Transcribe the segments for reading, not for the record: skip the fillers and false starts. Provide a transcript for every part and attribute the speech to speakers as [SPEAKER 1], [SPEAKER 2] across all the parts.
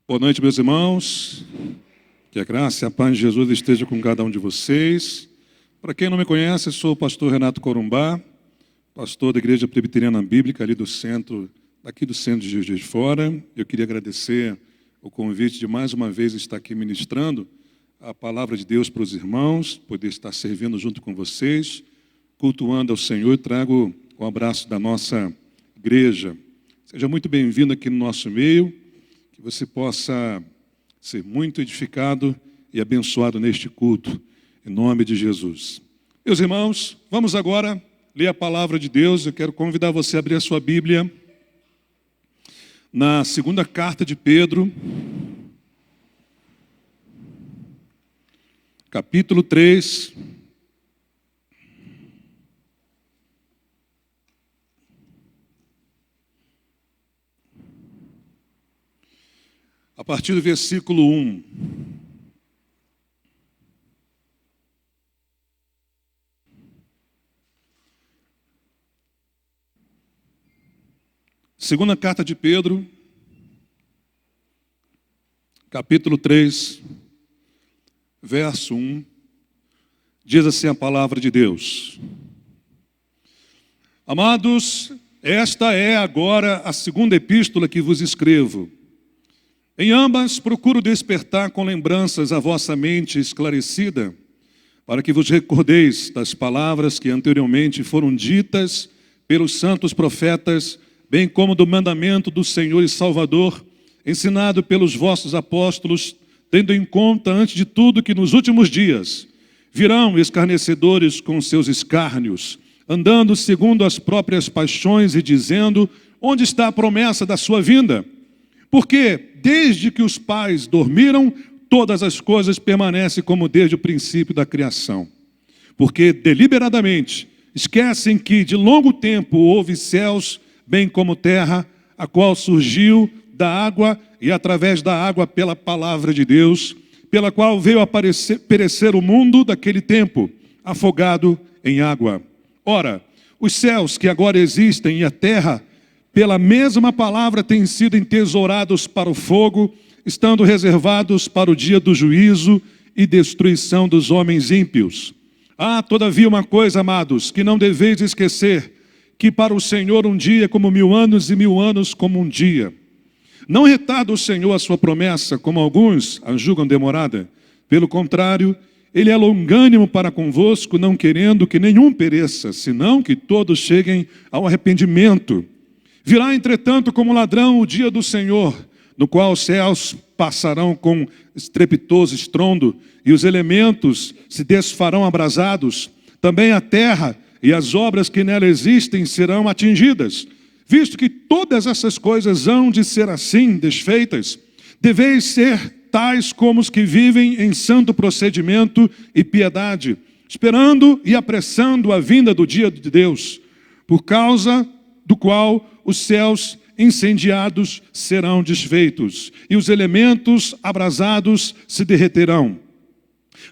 [SPEAKER 1] Boa noite, meus irmãos. Que a graça e a paz de Jesus esteja com cada um de vocês. Para quem não me conhece, eu sou o pastor Renato Corumbá, pastor da Igreja Presbiteriana Bíblica ali do centro, daqui do centro de Juiz de Fora. Eu queria agradecer o convite de mais uma vez estar aqui ministrando a palavra de Deus para os irmãos, poder estar servindo junto com vocês, cultuando ao Senhor. Trago o abraço da nossa igreja. Seja muito bem-vindo aqui no nosso meio. Que você possa ser muito edificado e abençoado neste culto, em nome de Jesus. Meus irmãos, vamos agora ler a palavra de Deus. Eu quero convidar você a abrir a sua Bíblia na segunda carta de Pedro, capítulo 3. A partir do versículo 1. Segunda carta de Pedro, capítulo 3, verso 1, diz assim a palavra de Deus. Amados, esta é agora a segunda epístola que vos escrevo. Em ambas procuro despertar com lembranças a vossa mente esclarecida, para que vos recordeis das palavras que anteriormente foram ditas pelos santos profetas, bem como do mandamento do Senhor e Salvador, ensinado pelos vossos apóstolos, tendo em conta, antes de tudo, que nos últimos dias virão escarnecedores com seus escárnios, andando segundo as próprias paixões e dizendo: onde está a promessa da sua vinda? Porque desde que os pais dormiram, todas as coisas permanecem como desde o princípio da criação. Porque deliberadamente esquecem que de longo tempo houve céus, bem como terra, a qual surgiu da água e através da água pela palavra de Deus, pela qual veio a perecer o mundo daquele tempo, afogado em água. Ora, os céus que agora existem e a terra, pela mesma palavra, têm sido entesourados para o fogo, estando reservados para o dia do juízo e destruição dos homens ímpios. Há, todavia, uma coisa, amados, que não deveis esquecer, que para o Senhor um dia é como 1000 anos e 1000 anos como um dia. Não retarda o Senhor a sua promessa, como alguns a julgam demorada. Pelo contrário, Ele é longânimo para convosco, não querendo que nenhum pereça, senão que todos cheguem ao arrependimento. Virá, entretanto, como ladrão o dia do Senhor, no qual os céus passarão com estrepitoso estrondo, e os elementos se desfarão abrasados. Também a terra e as obras que nela existem serão atingidas. Visto que todas essas coisas hão de ser assim, desfeitas, deveis ser tais como os que vivem em santo procedimento e piedade, esperando e apressando a vinda do dia de Deus, por causa do qual os céus incendiados serão desfeitos, e os elementos abrasados se derreterão.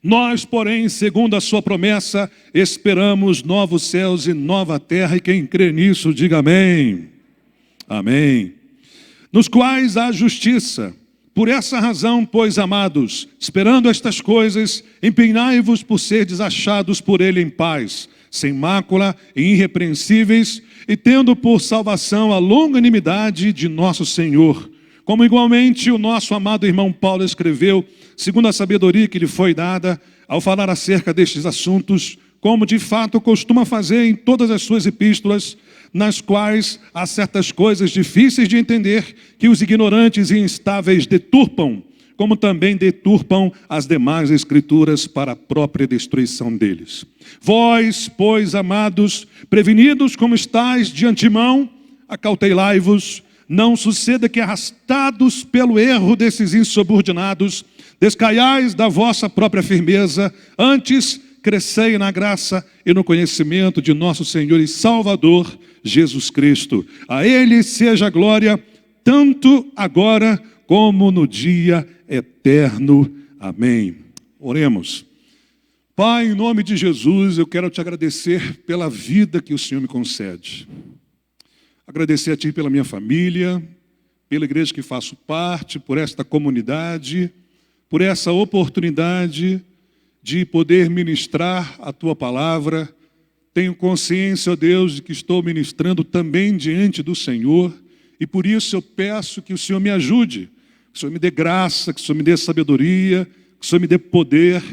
[SPEAKER 1] Nós, porém, segundo a sua promessa, esperamos novos céus e nova terra, e quem crê nisso, diga amém. Amém. Nos quais há justiça. Por essa razão, pois, amados, esperando estas coisas, empenhai-vos por serdes achados por ele em paz, sem mácula e irrepreensíveis, e tendo por salvação a longanimidade de nosso Senhor. Como igualmente o nosso amado irmão Paulo escreveu, segundo a sabedoria que lhe foi dada, ao falar acerca destes assuntos, como de fato costuma fazer em todas as suas epístolas, nas quais há certas coisas difíceis de entender, que os ignorantes e instáveis deturpam, como também deturpam as demais escrituras para a própria destruição deles. Vós, pois, amados, prevenidos como estáis de antemão, acautelai-vos, não suceda que, arrastados pelo erro desses insubordinados, descaiais da vossa própria firmeza, antes crescei na graça e no conhecimento de nosso Senhor e Salvador, Jesus Cristo. A Ele seja a glória, tanto agora como no dia eterno. Amém. Oremos. Pai, em nome de Jesus, eu quero te agradecer pela vida que o Senhor me concede. Agradecer a Ti pela minha família, pela igreja que faço parte, por esta comunidade, por essa oportunidade de poder ministrar a Tua palavra. Tenho consciência, ó Deus, de que estou ministrando também diante do Senhor, e por isso eu peço que o Senhor me ajude, que o Senhor me dê graça, que o Senhor me dê sabedoria, que o Senhor me dê poder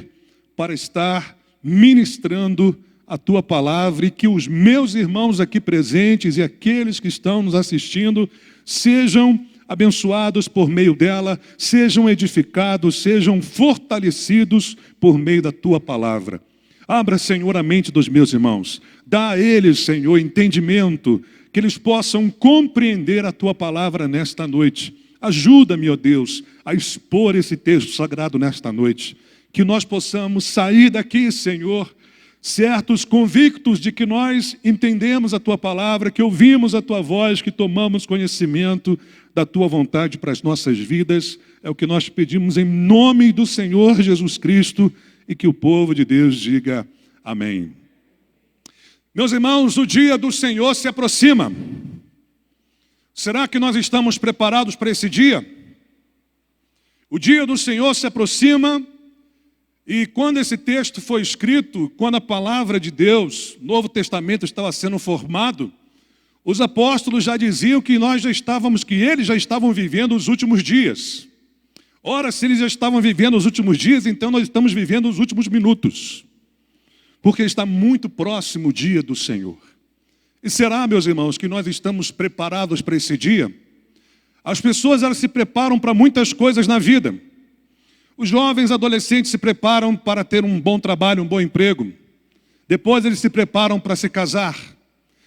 [SPEAKER 1] para estar ministrando a Tua palavra, e que os meus irmãos aqui presentes e aqueles que estão nos assistindo sejam abençoados por meio dela, sejam edificados, sejam fortalecidos por meio da Tua palavra. Abra, Senhor, a mente dos meus irmãos. Dá a eles, Senhor, entendimento, que eles possam compreender a Tua palavra nesta noite. Ajuda-me, ó Deus, a expor esse texto sagrado nesta noite. Que nós possamos sair daqui, Senhor, certos, convictos de que nós entendemos a Tua palavra, que ouvimos a Tua voz, que tomamos conhecimento da Tua vontade para as nossas vidas. É o que nós pedimos em nome do Senhor Jesus Cristo, e que o povo de Deus diga amém. Meus irmãos, o dia do Senhor se aproxima. Será que nós estamos preparados para esse dia? O dia do Senhor se aproxima, e quando esse texto foi escrito, quando a palavra de Deus, Novo Testamento, estava sendo formado, os apóstolos já diziam que eles já estavam vivendo os últimos dias. Ora, se eles já estavam vivendo os últimos dias, então nós estamos vivendo os últimos minutos, porque está muito próximo o dia do Senhor. E será, meus irmãos, que nós estamos preparados para esse dia? As pessoas, elas se preparam para muitas coisas na vida. Os jovens adolescentes se preparam para ter um bom trabalho, um bom emprego. Depois eles se preparam para se casar.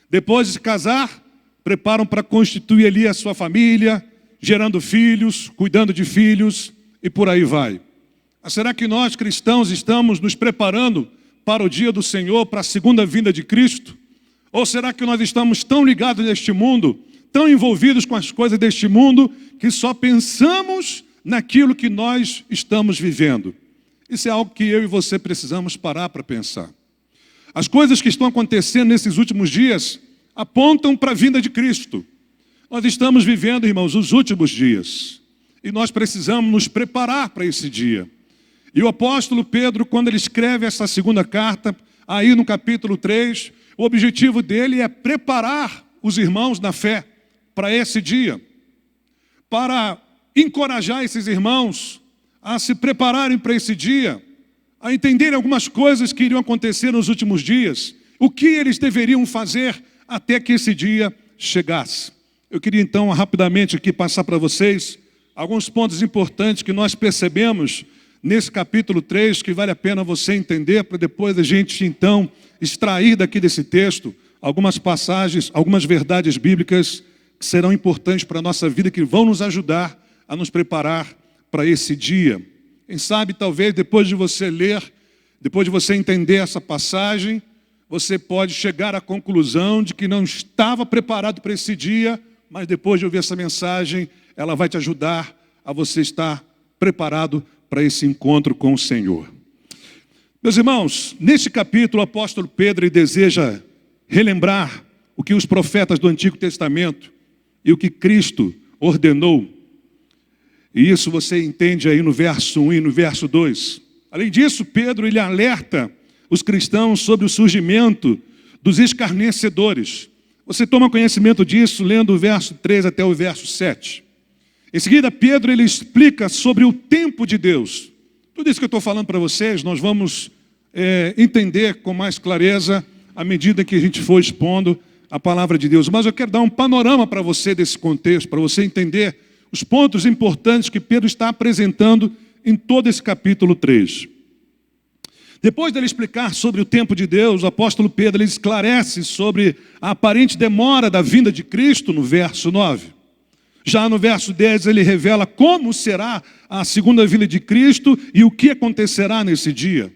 [SPEAKER 1] Depois de se casar, preparam para constituir ali a sua família, gerando filhos, cuidando de filhos, e por aí vai. Mas será que nós, cristãos, estamos nos preparando para o dia do Senhor, para a segunda vinda de Cristo? Ou será que nós estamos tão ligados neste mundo, tão envolvidos com as coisas deste mundo, que só pensamos naquilo que nós estamos vivendo? Isso é algo que eu e você precisamos parar para pensar. As coisas que estão acontecendo nesses últimos dias apontam para a vinda de Cristo. Nós estamos vivendo, irmãos, os últimos dias, e nós precisamos nos preparar para esse dia. E o apóstolo Pedro, quando ele escreve essa segunda carta, aí no capítulo 3, o objetivo dele é preparar os irmãos na fé para esse dia, para encorajar esses irmãos a se prepararem para esse dia, a entenderem algumas coisas que iriam acontecer nos últimos dias, o que eles deveriam fazer até que esse dia chegasse. Eu queria então rapidamente aqui passar para vocês alguns pontos importantes que nós percebemos nesse capítulo 3, que vale a pena você entender, para depois a gente então extrair daqui desse texto algumas passagens, algumas verdades bíblicas que serão importantes para a nossa vida, que vão nos ajudar a nos preparar para esse dia. Quem sabe, talvez, depois de você ler, depois de você entender essa passagem, você pode chegar à conclusão de que não estava preparado para esse dia, mas depois de ouvir essa mensagem, ela vai te ajudar a você estar preparado para esse encontro com o Senhor. Meus irmãos, neste capítulo, o apóstolo Pedro deseja relembrar o que os profetas do Antigo Testamento e o que Cristo ordenou. E isso você entende aí no verso 1 e no verso 2. Além disso, Pedro ele alerta os cristãos sobre o surgimento dos escarnecedores. Você toma conhecimento disso lendo o verso 3 até o verso 7. Em seguida, Pedro ele explica sobre o tempo de Deus. Tudo isso que eu estou falando para vocês, nós vamos entender com mais clareza à medida que a gente for expondo a palavra de Deus. Mas eu quero dar um panorama para você desse contexto, para você entender os pontos importantes que Pedro está apresentando em todo esse capítulo 3. Depois dele explicar sobre o tempo de Deus, o apóstolo Pedro ele esclarece sobre a aparente demora da vinda de Cristo no verso 9. Já no verso 10 ele revela como será a segunda vinda de Cristo e o que acontecerá nesse dia.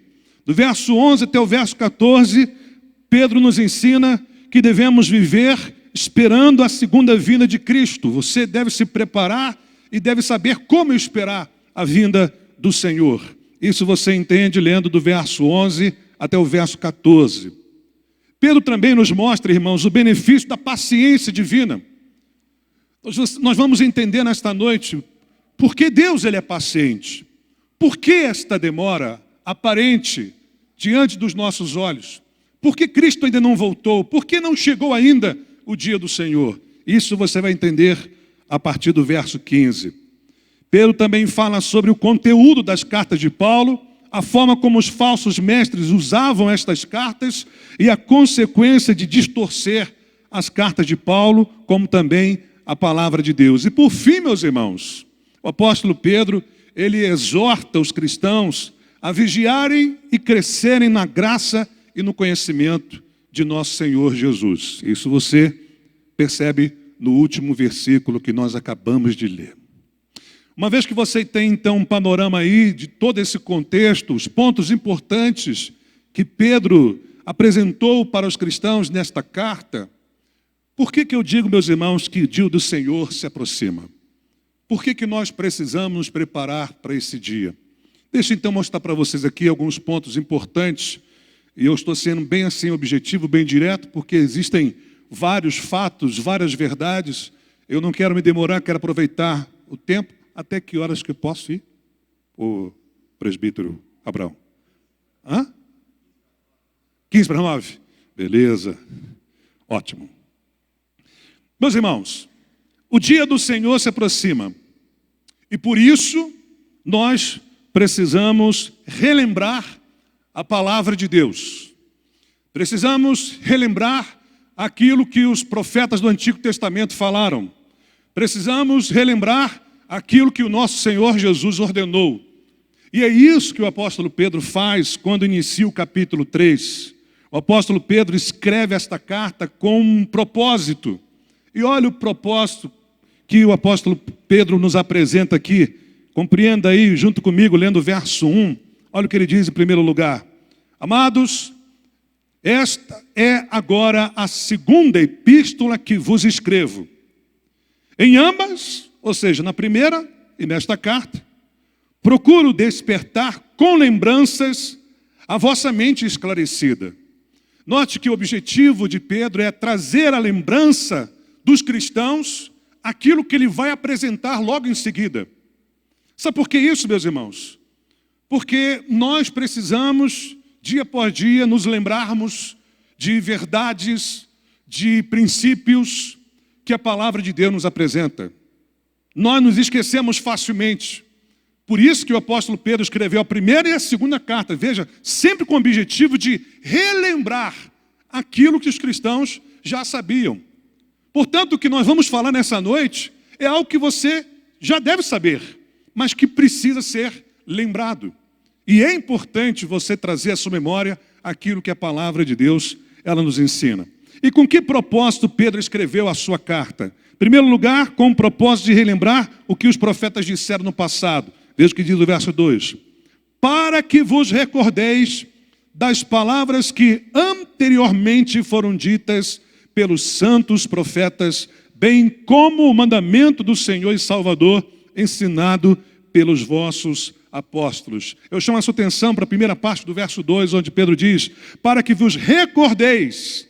[SPEAKER 1] Do verso 11 até o verso 14, Pedro nos ensina que devemos viver esperando a segunda vinda de Cristo. Você deve se preparar e deve saber como esperar a vinda do Senhor. Isso você entende lendo do verso 11 até o verso 14. Pedro também nos mostra, irmãos, o benefício da paciência divina. Nós vamos entender nesta noite por que Deus ele é paciente. Por que esta demora aparente diante dos nossos olhos? Por que Cristo ainda não voltou? Por que não chegou ainda o dia do Senhor? Isso você vai entender a partir do verso 15. Pedro também fala sobre o conteúdo das cartas de Paulo, a forma como os falsos mestres usavam estas cartas e a consequência de distorcer as cartas de Paulo, como também a palavra de Deus. E por fim, meus irmãos, o apóstolo Pedro, ele exorta os cristãos a vigiarem e crescerem na graça e no conhecimento de nosso Senhor Jesus. Isso você percebe no último versículo que nós acabamos de ler. Uma vez que você tem, então, um panorama aí de todo esse contexto, os pontos importantes que Pedro apresentou para os cristãos nesta carta, por que eu digo, meus irmãos, que o dia do Senhor se aproxima? Por que nós precisamos nos preparar para esse dia? Deixa então mostrar para vocês aqui alguns pontos importantes, e eu estou sendo bem assim objetivo, bem direto, porque existem vários fatos, várias verdades. Eu não quero me demorar, quero aproveitar o tempo. Até que horas que eu posso ir? O presbítero Abraão. 8:45? Beleza. Ótimo. Meus irmãos, o dia do Senhor se aproxima. E por isso, nós precisamos relembrar a palavra de Deus. Precisamos relembrar aquilo que os profetas do Antigo Testamento falaram. Precisamos relembrar aquilo que o nosso Senhor Jesus ordenou. E é isso que o apóstolo Pedro faz quando inicia o capítulo 3. O apóstolo Pedro escreve esta carta com um propósito. E olha o propósito que o apóstolo Pedro nos apresenta aqui. Compreenda aí junto comigo, lendo o verso 1. Olha o que ele diz em primeiro lugar. Amados, esta é agora a segunda epístola que vos escrevo. Em ambas, ou seja, na primeira e nesta carta, procuro despertar com lembranças a vossa mente esclarecida. Note que o objetivo de Pedro é trazer a lembrança dos cristãos aquilo que ele vai apresentar logo em seguida. Sabe por que isso, meus irmãos? Porque nós precisamos, dia após dia, nos lembrarmos de verdades, de princípios que a palavra de Deus nos apresenta. Nós nos esquecemos facilmente. Por isso que o apóstolo Pedro escreveu a primeira e a segunda carta. Veja, sempre com o objetivo de relembrar aquilo que os cristãos já sabiam. Portanto, o que nós vamos falar nessa noite é algo que você já deve saber, mas que precisa ser lembrado. E é importante você trazer à sua memória aquilo que a palavra de Deus ela nos ensina. E com que propósito Pedro escreveu a sua carta? Em primeiro lugar, com o propósito de relembrar o que os profetas disseram no passado. Veja o que diz o verso 2. Para que vos recordeis das palavras que anteriormente foram ditas pelos santos profetas, bem como o mandamento do Senhor e Salvador, ensinado pelos vossos apóstolos. Eu chamo a sua atenção para a primeira parte do verso 2, onde Pedro diz, para que vos recordeis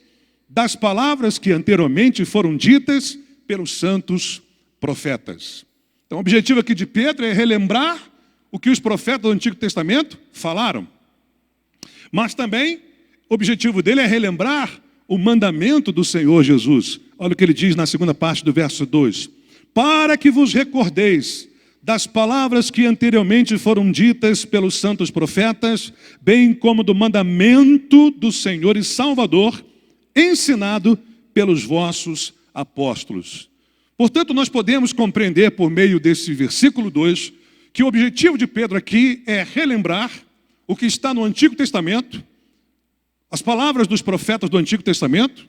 [SPEAKER 1] das palavras que anteriormente foram ditas pelos santos profetas. Então, o objetivo aqui de Pedro é relembrar o que os profetas do Antigo Testamento falaram. Mas também, o objetivo dele é relembrar o mandamento do Senhor Jesus. Olha o que ele diz na segunda parte do verso 2. Para que vos recordeis das palavras que anteriormente foram ditas pelos santos profetas, bem como do mandamento do Senhor e Salvador, ensinado pelos vossos apóstolos. Portanto, nós podemos compreender por meio desse versículo 2, que o objetivo de Pedro aqui é relembrar o que está no Antigo Testamento, as palavras dos profetas do Antigo Testamento,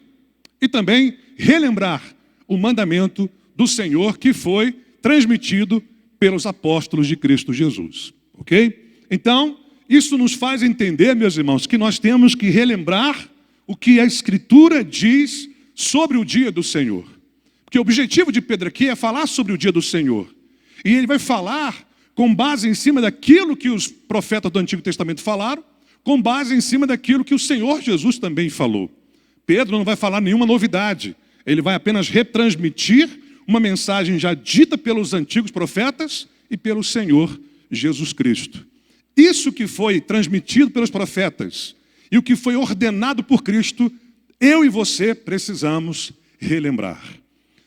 [SPEAKER 1] e também relembrar o mandamento do Senhor que foi transmitido pelos apóstolos de Cristo Jesus. Ok? Então, isso nos faz entender, meus irmãos, que nós temos que relembrar o que a Escritura diz sobre o dia do Senhor. Porque o objetivo de Pedro aqui é falar sobre o dia do Senhor. E ele vai falar com base em cima daquilo que os profetas do Antigo Testamento falaram, com base em cima daquilo que o Senhor Jesus também falou. Pedro não vai falar nenhuma novidade. Ele vai apenas retransmitir uma mensagem já dita pelos antigos profetas e pelo Senhor Jesus Cristo. Isso que foi transmitido pelos profetas e o que foi ordenado por Cristo, eu e você precisamos relembrar.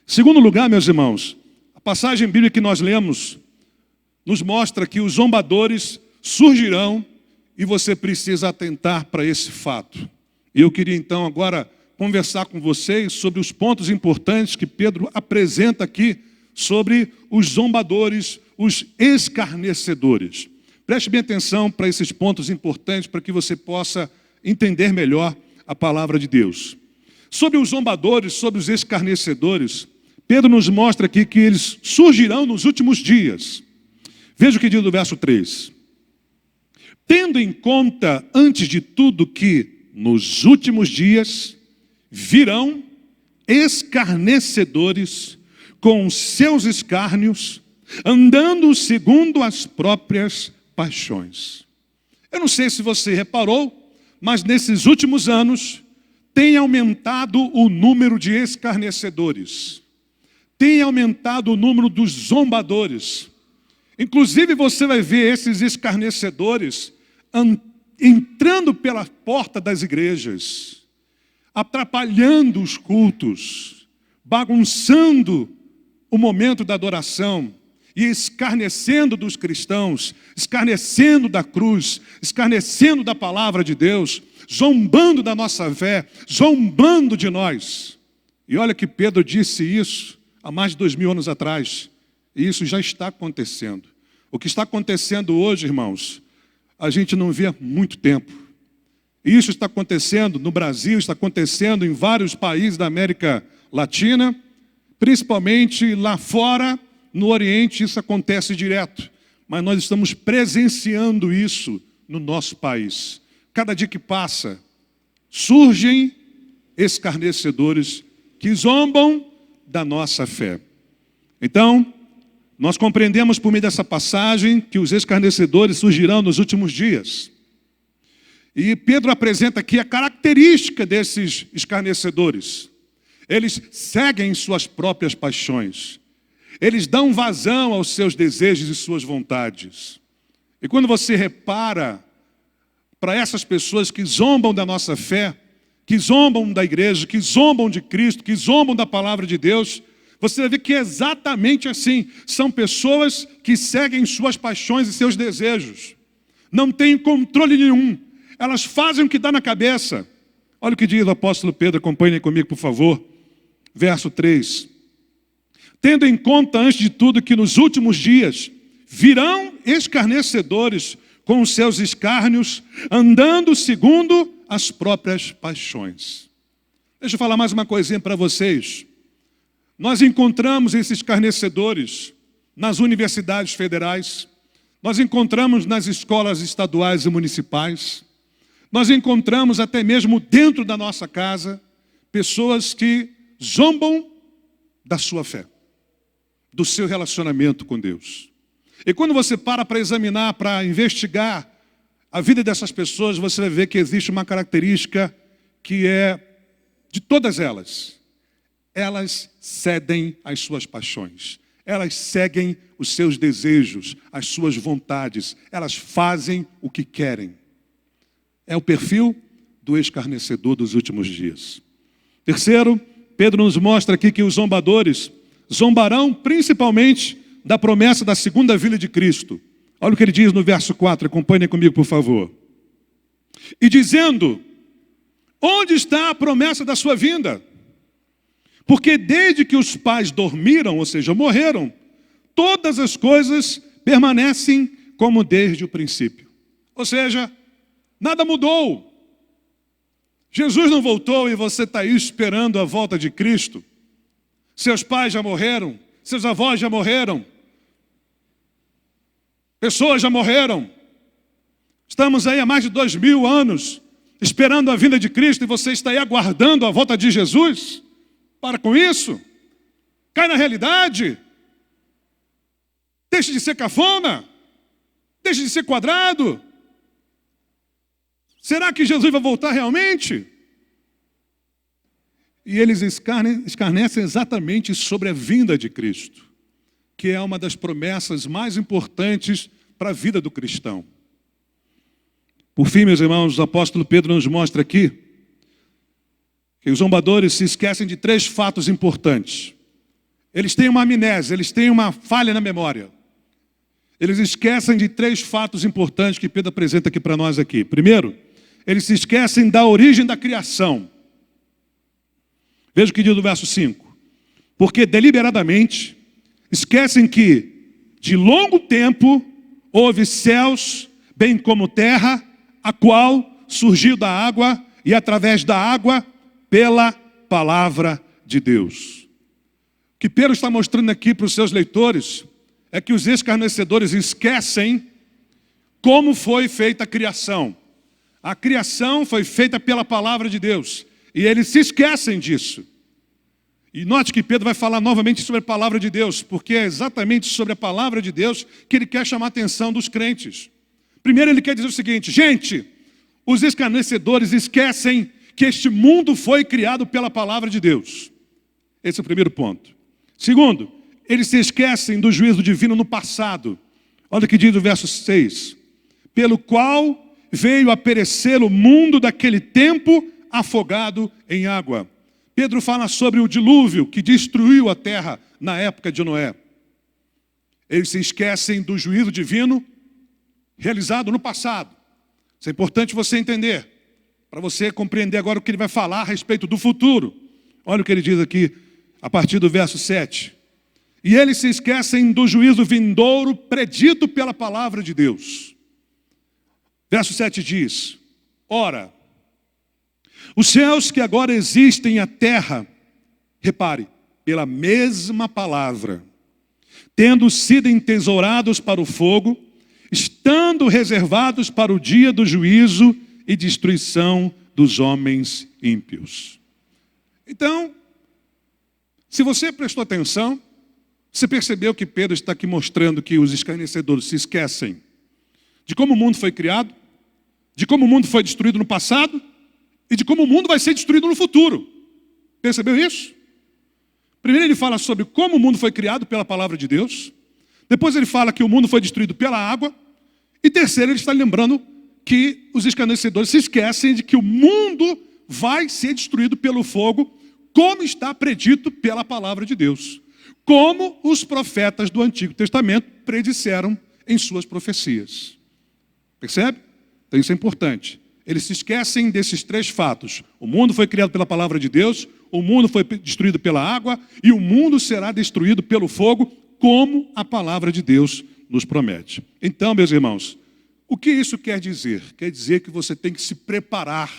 [SPEAKER 1] Segundo lugar, meus irmãos, a passagem bíblica que nós lemos nos mostra que os zombadores surgirão e você precisa atentar para esse fato. E eu queria então agora conversar com vocês sobre os pontos importantes que Pedro apresenta aqui sobre os zombadores, os escarnecedores. Preste bem atenção para esses pontos importantes para que você possa entender melhor a palavra de Deus. Sobre os zombadores, sobre os escarnecedores, Pedro nos mostra aqui que eles surgirão nos últimos dias. Veja o que diz no verso 3. Tendo em conta, antes de tudo, que nos últimos dias virão escarnecedores com seus escárnios, andando segundo as próprias paixões. Eu não sei se você reparou, mas nesses últimos anos tem aumentado o número de escarnecedores. Tem aumentado o número dos zombadores. Inclusive você vai ver esses escarnecedores entrando pela porta das igrejas, atrapalhando os cultos, bagunçando o momento da adoração e escarnecendo dos cristãos, escarnecendo da cruz, escarnecendo da palavra de Deus, zombando da nossa fé, zombando de nós. E olha que Pedro disse isso há mais de 2000 anos atrás. E isso já está acontecendo. O que está acontecendo hoje, irmãos, a gente não vê há muito tempo. Isso está acontecendo no Brasil, está acontecendo em vários países da América Latina, principalmente lá fora, no Oriente, isso acontece direto. Mas nós estamos presenciando isso no nosso país. Cada dia que passa, surgem escarnecedores que zombam da nossa fé. Então, nós compreendemos por meio dessa passagem que os escarnecedores surgirão nos últimos dias. E Pedro apresenta aqui a característica desses escarnecedores. Eles seguem suas próprias paixões. Eles dão vazão aos seus desejos e suas vontades. E quando você repara para essas pessoas que zombam da nossa fé, que zombam da igreja, que zombam de Cristo, que zombam da palavra de Deus, você vai ver que é exatamente assim. São pessoas que seguem suas paixões e seus desejos. Não têm controle nenhum. Elas fazem o que dá na cabeça. Olha o que diz o apóstolo Pedro, acompanhem comigo, por favor. Verso 3. Tendo em conta, antes de tudo, que nos últimos dias virão escarnecedores com os seus escárnios, andando segundo as próprias paixões. Deixa eu falar mais uma coisinha para vocês. Nós encontramos esses escarnecedores nas universidades federais, nós encontramos nas escolas estaduais e municipais, nós encontramos até mesmo dentro da nossa casa, pessoas que zombam da sua fé, do seu relacionamento com Deus. E quando você para examinar, para investigar a vida dessas pessoas, você vai ver que existe uma característica que é de todas elas. Elas cedem às suas paixões. Elas seguem os seus desejos, as suas vontades. Elas fazem o que querem. É o perfil do escarnecedor dos últimos dias. Terceiro, Pedro nos mostra aqui que os zombadores zombarão principalmente da promessa da segunda vinda de Cristo. Olha o que ele diz no verso 4, acompanhem comigo, por favor. E dizendo, onde está a promessa da sua vinda? Porque desde que os pais dormiram, ou seja, morreram, todas as coisas permanecem como desde o princípio. Ou seja, nada mudou. Jesus não voltou e você está aí esperando a volta de Cristo. Seus pais já morreram, seus avós já morreram, pessoas já morreram. Estamos aí há mais de 2000 anos esperando a vinda de Cristo e você está aí aguardando a volta de Jesus? Para com isso. Cai na realidade. Deixe de ser cafona. Deixe de ser quadrado. Será que Jesus vai voltar realmente? e eles escarnecem exatamente sobre a vinda de Cristo, que é uma das promessas mais importantes para a vida do cristão. Por fim, meus irmãos, o apóstolo Pedro nos mostra aqui que os zombadores se esquecem de 3 fatos importantes. Eles têm uma amnésia, eles têm uma falha na memória. Eles esquecem de 3 fatos importantes que Pedro apresenta aqui para nós aqui. Primeiro, eles se esquecem da origem da criação. Veja o que diz o verso 5. Porque deliberadamente esquecem que de longo tempo houve céus, bem como terra, a qual surgiu da água e através da água pela palavra de Deus. O que Pedro está mostrando aqui para os seus leitores é que os escarnecedores esquecem como foi feita a criação. A criação foi feita pela palavra de Deus e eles se esquecem disso. E note que Pedro vai falar novamente sobre a palavra de Deus, porque é exatamente sobre a palavra de Deus que ele quer chamar a atenção dos crentes. Primeiro ele quer dizer o seguinte: gente, os escarnecedores esquecem que este mundo foi criado pela palavra de Deus. Esse é o primeiro ponto. Segundo, eles se esquecem do juízo divino no passado. Olha o que diz o verso 6. Pelo qual veio a perecer o mundo daquele tempo afogado em água. Pedro fala sobre o dilúvio que destruiu a terra na época de Noé. Eles se esquecem do juízo divino realizado no passado. Isso é importante você entender, para você compreender agora o que ele vai falar a respeito do futuro. Olha o que ele diz aqui, a partir do verso 7. E eles se esquecem do juízo vindouro predito pela palavra de Deus. Verso 7 diz: ora, os céus que agora existem e a terra, repare, pela mesma palavra, tendo sido entesourados para o fogo, estando reservados para o dia do juízo e destruição dos homens ímpios. Então, se você prestou atenção, você percebeu que Pedro está aqui mostrando que os escarnecedores se esquecem de como o mundo foi criado, de como o mundo foi destruído no passado e de como o mundo vai ser destruído no futuro. Percebeu isso? Primeiro ele fala sobre como o mundo foi criado pela palavra de Deus. Depois ele fala que o mundo foi destruído pela água. E terceiro, ele está lembrando que os escarnecedores se esquecem de que o mundo vai ser destruído pelo fogo, como está predito pela palavra de Deus. Como os profetas do Antigo Testamento predisseram em suas profecias. Percebe? Então isso é importante. Eles se esquecem desses 3 fatos. O mundo foi criado pela palavra de Deus, o mundo foi destruído pela água e o mundo será destruído pelo fogo, como a palavra de Deus nos promete. Então, meus irmãos, o que isso quer dizer? Quer dizer que você tem que se preparar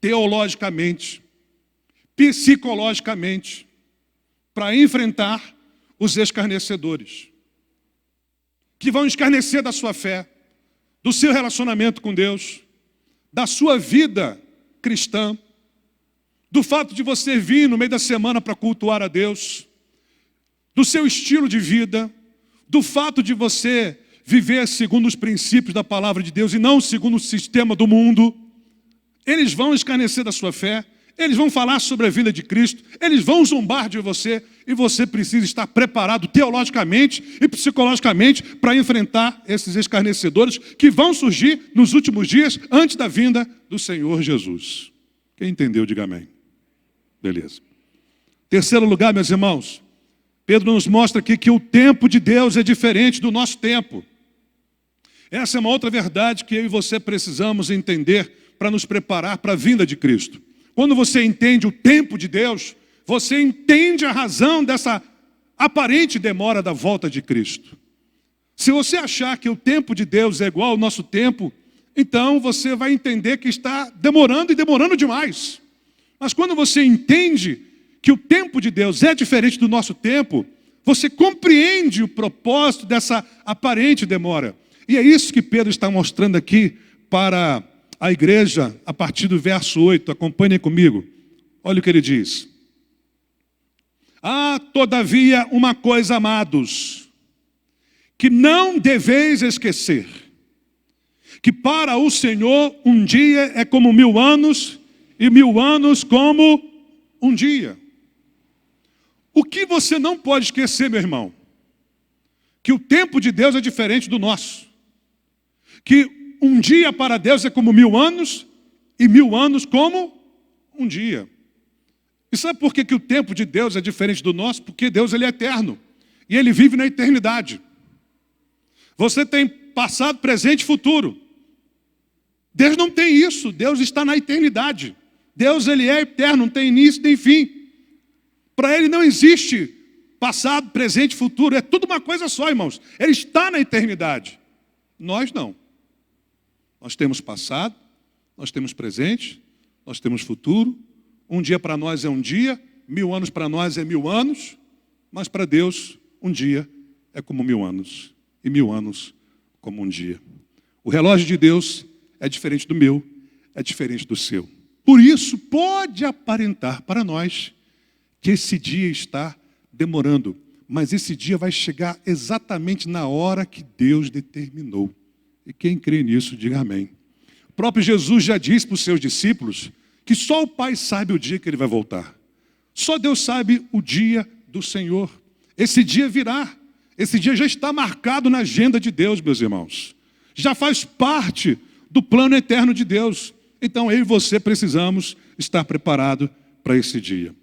[SPEAKER 1] teologicamente, psicologicamente, para enfrentar os escarnecedores, que vão escarnecer da sua fé, do seu relacionamento com Deus, da sua vida cristã, do fato de você vir no meio da semana para cultuar a Deus, do seu estilo de vida, do fato de você viver segundo os princípios da palavra de Deus e não segundo o sistema do mundo. Eles vão escarnecer da sua fé, eles vão falar sobre a vida de Cristo, eles vão zombar de você e você precisa estar preparado teologicamente e psicologicamente para enfrentar esses escarnecedores que vão surgir nos últimos dias antes da vinda do Senhor Jesus. Quem entendeu, diga amém. Beleza. Terceiro lugar, meus irmãos, Pedro nos mostra aqui que o tempo de Deus é diferente do nosso tempo. Essa é uma outra verdade que eu e você precisamos entender para nos preparar para a vinda de Cristo. Quando você entende o tempo de Deus, você entende a razão dessa aparente demora da volta de Cristo. Se você achar que o tempo de Deus é igual ao nosso tempo, então você vai entender que está demorando e demorando demais. Mas quando você entende que o tempo de Deus é diferente do nosso tempo, você compreende o propósito dessa aparente demora. E é isso que Pedro está mostrando aqui para a igreja, a partir do verso 8. Acompanhem comigo. Olha o que ele diz. Todavia, uma coisa, amados, que não deveis esquecer, que para o Senhor um dia é como 1000 anos, e 1000 anos como um dia. O que você não pode esquecer, meu irmão? Que o tempo de Deus é diferente do nosso. Que um dia para Deus é como 1000 anos, e 1000 anos como um dia. E sabe por que o tempo de Deus é diferente do nosso? Porque Deus ele é eterno. E Ele vive na eternidade. Você tem passado, presente e futuro. Deus não tem isso. Deus está na eternidade. Deus ele é eterno, não tem início nem fim. Para Ele não existe passado, presente e futuro. É tudo uma coisa só, irmãos. Ele está na eternidade. Nós não. Nós temos passado, nós temos presente, nós temos futuro. Um dia para nós é um dia, 1000 anos para nós é 1000 anos, mas para Deus um dia é como 1000 anos, e 1000 anos como um dia. O relógio de Deus é diferente do meu, é diferente do seu. Por isso, pode aparentar para nós que esse dia está demorando, mas esse dia vai chegar exatamente na hora que Deus determinou. E quem crê nisso, diga amém. O próprio Jesus já disse para os seus discípulos que só o Pai sabe o dia que Ele vai voltar. Só Deus sabe o dia do Senhor. Esse dia virá. Esse dia já está marcado na agenda de Deus, meus irmãos. Já faz parte do plano eterno de Deus. Então eu e você precisamos estar preparados para esse dia.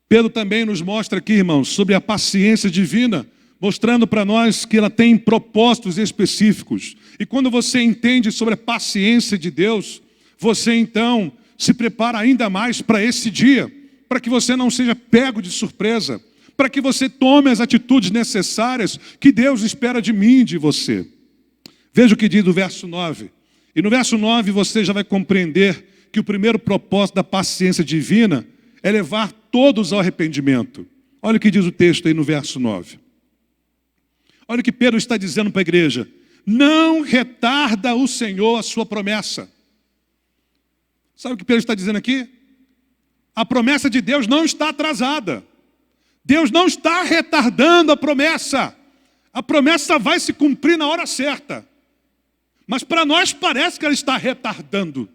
[SPEAKER 1] Pedro também nos mostra aqui, irmãos, sobre a paciência divina, mostrando para nós que ela tem propósitos específicos. E quando você entende sobre a paciência de Deus, você então se prepara ainda mais para esse dia, para que você não seja pego de surpresa, para que você tome as atitudes necessárias que Deus espera de mim e de você. Veja o que diz o verso 9. E no verso 9 você já vai compreender que o primeiro propósito da paciência divina é levar todos ao arrependimento. Olha o que diz o texto aí no verso 9. Olha o que Pedro está dizendo para a igreja. Não retarda o Senhor a sua promessa. Sabe o que Pedro está dizendo aqui? A promessa de Deus não está atrasada. Deus não está retardando a promessa. A promessa vai se cumprir na hora certa. Mas para nós parece que ela está retardando.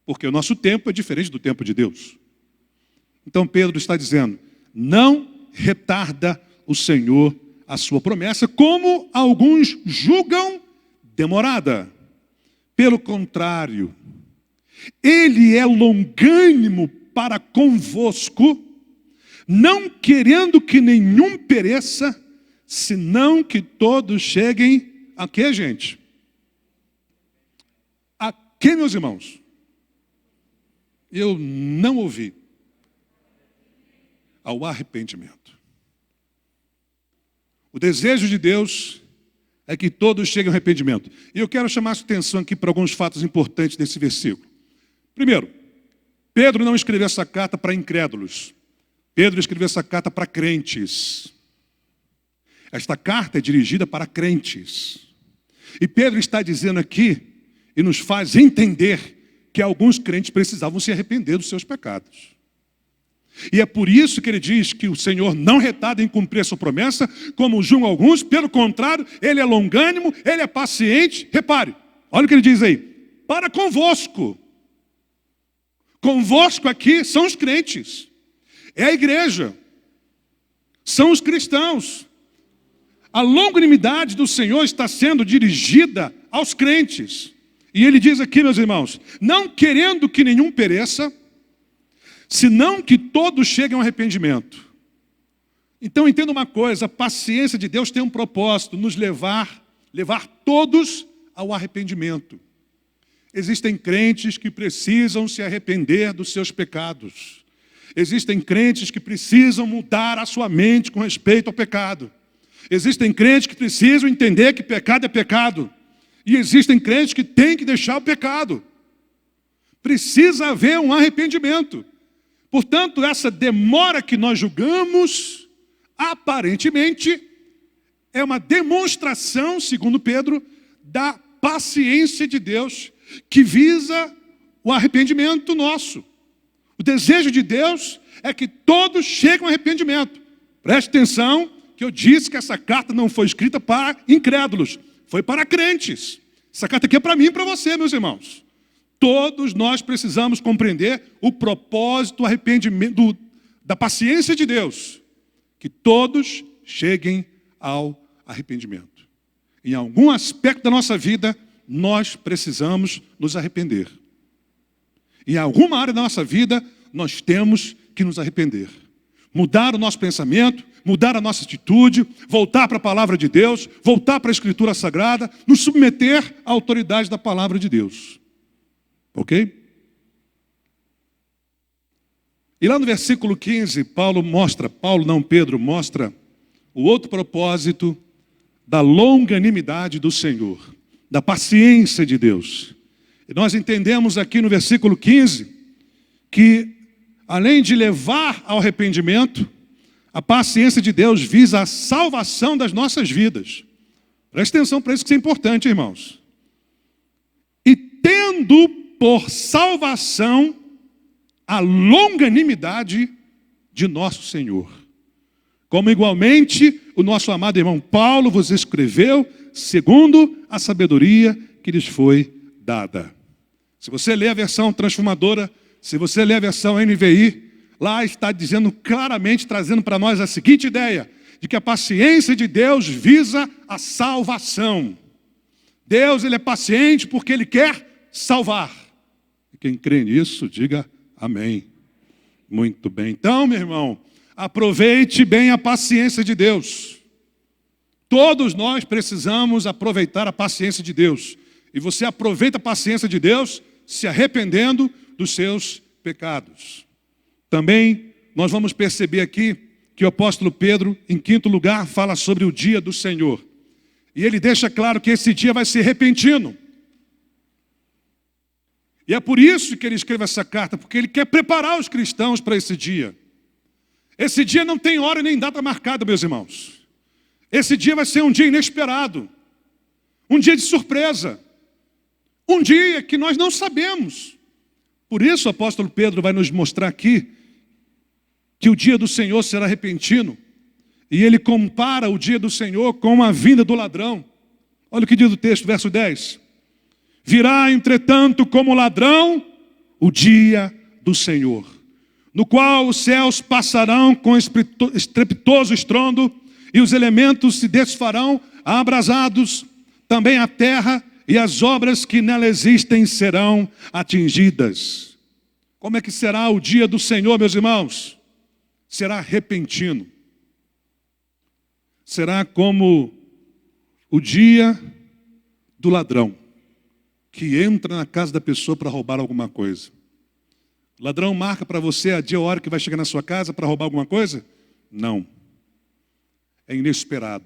[SPEAKER 1] Porque o nosso tempo é diferente do tempo de Deus. Então Pedro está dizendo, não retarda o Senhor a sua promessa, como alguns julgam demorada. Pelo contrário, Ele é longânimo para convosco, não querendo que nenhum pereça, senão que todos cheguem a quê, gente? A quê, meus irmãos? Eu não ouvi. Ao arrependimento. O desejo de Deus é que todos cheguem ao arrependimento. E eu quero chamar a sua atenção aqui para alguns fatos importantes desse versículo. Primeiro, Pedro não escreveu essa carta para incrédulos. Pedro escreveu essa carta para crentes. Esta carta é dirigida para crentes. E Pedro está dizendo aqui, e nos faz entender, que alguns crentes precisavam se arrepender dos seus pecados. E é por isso que ele diz que o Senhor não retarda em cumprir a sua promessa, como julgam alguns, pelo contrário, Ele é longânimo, Ele é paciente. Repare, olha o que ele diz aí, para convosco. Convosco aqui são os crentes, é a igreja, são os cristãos. A longanimidade do Senhor está sendo dirigida aos crentes. E ele diz aqui, meus irmãos, não querendo que nenhum pereça, senão que todos cheguem ao arrependimento. Então entenda uma coisa, a paciência de Deus tem um propósito, nos levar todos ao arrependimento. Existem crentes que precisam se arrepender dos seus pecados. Existem crentes que precisam mudar a sua mente com respeito ao pecado. Existem crentes que precisam entender que pecado é pecado. E existem crentes que têm que deixar o pecado. Precisa haver um arrependimento. Portanto, essa demora que nós julgamos, aparentemente, é uma demonstração, segundo Pedro, da paciência de Deus, que visa o arrependimento nosso. O desejo de Deus é que todos cheguem ao arrependimento. Preste atenção que eu disse que essa carta não foi escrita para incrédulos, foi para crentes. Essa carta aqui é para mim e para você, meus irmãos. Todos nós precisamos compreender o propósito, o arrependimento, da paciência de Deus. Que todos cheguem ao arrependimento. Em algum aspecto da nossa vida, nós precisamos nos arrepender. Em alguma área da nossa vida, nós temos que nos arrepender. Mudar o nosso pensamento, mudar a nossa atitude, voltar para a palavra de Deus, voltar para a Escritura Sagrada, nos submeter à autoridade da palavra de Deus. Ok? E lá no versículo 15, Pedro mostra o outro propósito da longanimidade do Senhor, da paciência de Deus. E nós entendemos aqui no versículo 15, que além de levar ao arrependimento, a paciência de Deus visa a salvação das nossas vidas. Preste atenção para isso, que isso é importante, irmãos. E tendo por salvação a longanimidade de nosso Senhor. Como igualmente o nosso amado irmão Paulo vos escreveu, segundo a sabedoria que lhes foi dada. Se você ler a versão transformadora, se você ler a versão NVI, lá está dizendo claramente, trazendo para nós a seguinte ideia, de que a paciência de Deus visa a salvação. Deus, ele é paciente porque ele quer salvar. E quem crê nisso, diga amém. Muito bem. Então, meu irmão, aproveite bem a paciência de Deus. Todos nós precisamos aproveitar a paciência de Deus. E você aproveita a paciência de Deus se arrependendo dos seus pecados. Também nós vamos perceber aqui que o apóstolo Pedro, em quinto lugar, fala sobre o dia do Senhor. E ele deixa claro que esse dia vai ser repentino. E é por isso que ele escreve essa carta, porque ele quer preparar os cristãos para esse dia. Esse dia não tem hora nem data marcada, meus irmãos. Esse dia vai ser um dia inesperado. Um dia de surpresa. Um dia que nós não sabemos. Por isso o apóstolo Pedro vai nos mostrar aqui que o dia do Senhor será repentino. E ele compara o dia do Senhor com a vinda do ladrão. Olha o que diz o texto, verso 10. Virá, entretanto, como ladrão o dia do Senhor, no qual os céus passarão com estrepitoso estrondo, e os elementos se desfarão abrasados, também a terra e as obras que nela existem serão atingidas. Como é que será o dia do Senhor, meus irmãos? Será repentino. Será como o dia do ladrão, que entra na casa da pessoa para roubar alguma coisa. O ladrão marca para você a dia e a hora que vai chegar na sua casa para roubar alguma coisa? Não. É inesperado.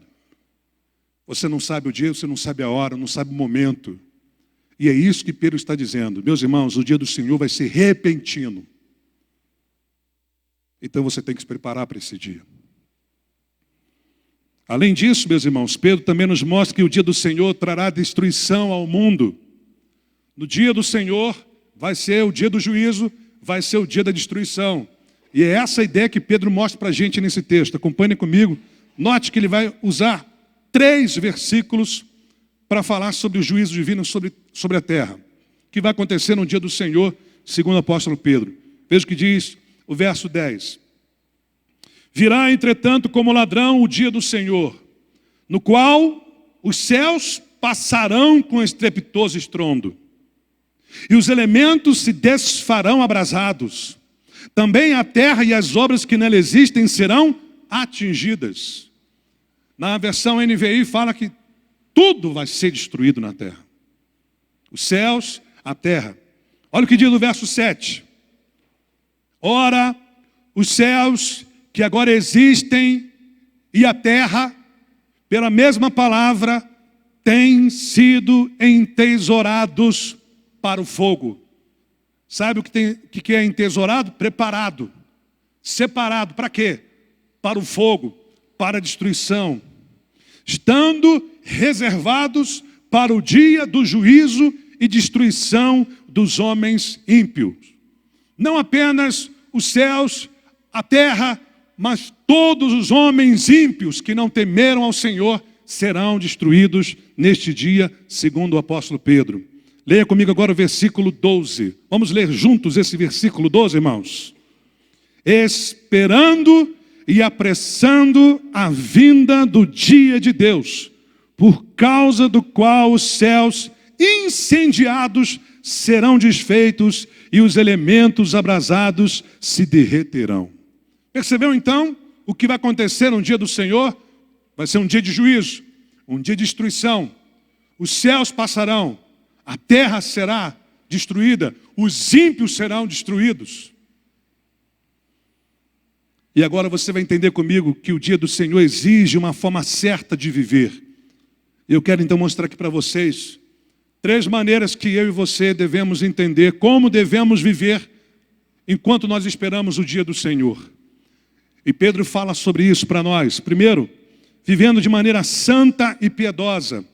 [SPEAKER 1] Você não sabe o dia, você não sabe a hora, não sabe o momento. E é isso que Pedro está dizendo. Meus irmãos, o dia do Senhor vai ser repentino. Então você tem que se preparar para esse dia. Além disso, meus irmãos, Pedro também nos mostra que o dia do Senhor trará destruição ao mundo. No dia do Senhor vai ser o dia do juízo, vai ser o dia da destruição. E é essa a ideia que Pedro mostra para a gente nesse texto. Acompanhe comigo. Note que ele vai usar 3 versículos para falar sobre o juízo divino sobre a terra, que vai acontecer no dia do Senhor, segundo o apóstolo Pedro. Veja o que diz o verso 10. Virá, entretanto, como ladrão o dia do Senhor, no qual os céus passarão com estrepitoso estrondo, e os elementos se desfarão abrasados. Também a terra e as obras que nela existem serão atingidas. Na versão NVI fala que tudo vai ser destruído na terra. Os céus, a terra. Olha o que diz no verso 7. Ora, os céus que agora existem e a terra, pela mesma palavra, têm sido entesourados para o fogo. Sabe o que é entesourado? Preparado, separado, para quê? Para o fogo, para a destruição, estando reservados para o dia do juízo e destruição dos homens ímpios. Não apenas os céus, a terra, mas todos os homens ímpios que não temeram ao Senhor serão destruídos neste dia, segundo o apóstolo Pedro. Leia comigo agora o versículo 12. Vamos ler juntos esse versículo 12, irmãos. Esperando e apressando a vinda do dia de Deus, por causa do qual os céus incendiados serão desfeitos e os elementos abrasados se derreterão. Percebeu então o que vai acontecer no dia do Senhor? Vai ser um dia de juízo, um dia de destruição. Os céus passarão, a terra será destruída, os ímpios serão destruídos. E agora você vai entender comigo que o dia do Senhor exige uma forma certa de viver. Eu quero então mostrar aqui para vocês 3 maneiras que eu e você devemos entender como devemos viver enquanto nós esperamos o dia do Senhor. E Pedro fala sobre isso para nós. Primeiro, vivendo de maneira santa e piedosa.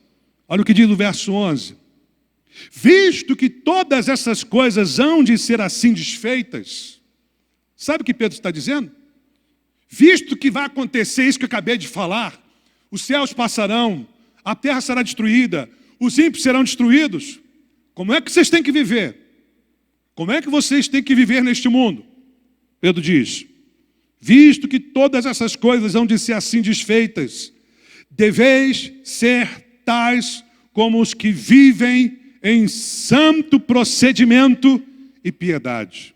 [SPEAKER 1] Olha o que diz no verso 11. Visto que todas essas coisas hão de ser assim desfeitas. Sabe o que Pedro está dizendo? Visto que vai acontecer isso que eu acabei de falar, os céus passarão, a terra será destruída, os ímpios serão destruídos. Como é que vocês têm que viver? Como é que vocês têm que viver neste mundo? Pedro diz, visto que todas essas coisas hão de ser assim desfeitas, deveis ser tais como os que vivem em santo procedimento e piedade.